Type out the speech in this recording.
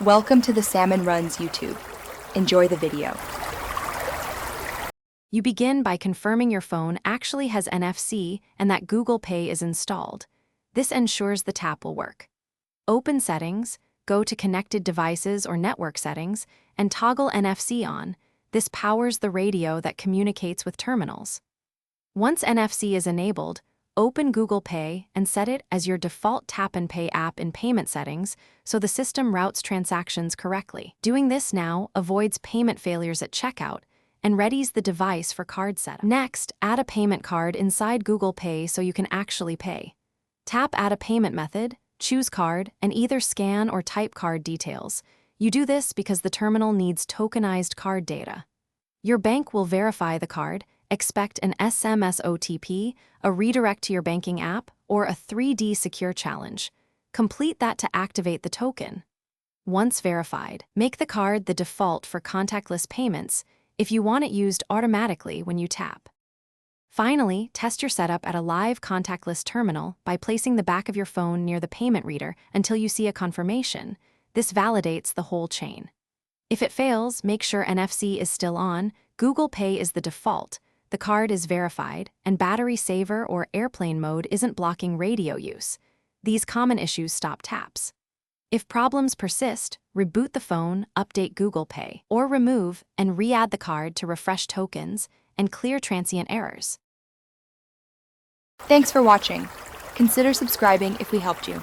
Welcome to the Salmon Runs YouTube. Enjoy the video. You begin by confirming your phone actually has NFC and that Google Pay is installed. This ensures the tap will work. Open Settings, go to Connected Devices or Network Settings, and toggle NFC on. This powers the radio that communicates with terminals. Once NFC is enabled, open Google Pay and set it as your default Tap and Pay app in Payment Settings so the system routes transactions correctly. Doing this now avoids payment failures at checkout and readies the device for card setup. Next, add a payment card inside Google Pay so you can actually pay. Tap Add a Payment Method, choose Card, and either scan or type card details. You do this because the terminal needs tokenized card data. Your bank will verify the card, expect an SMS OTP, a redirect to your banking app, or a 3D secure challenge. Complete that to activate the token. Once verified, make the card the default for contactless payments if you want it used automatically when you tap. Finally, test your setup at a live contactless terminal by placing the back of your phone near the payment reader until you see a confirmation. This validates the whole chain. If it fails, make sure NFC is still on, Google Pay is the default, the card is verified, and battery saver or airplane mode isn't blocking radio use. These common issues stop taps. If problems persist, reboot the phone, update Google Pay, or remove and re-add the card to refresh tokens and clear transient errors. Thanks for watching. Consider subscribing if we helped you.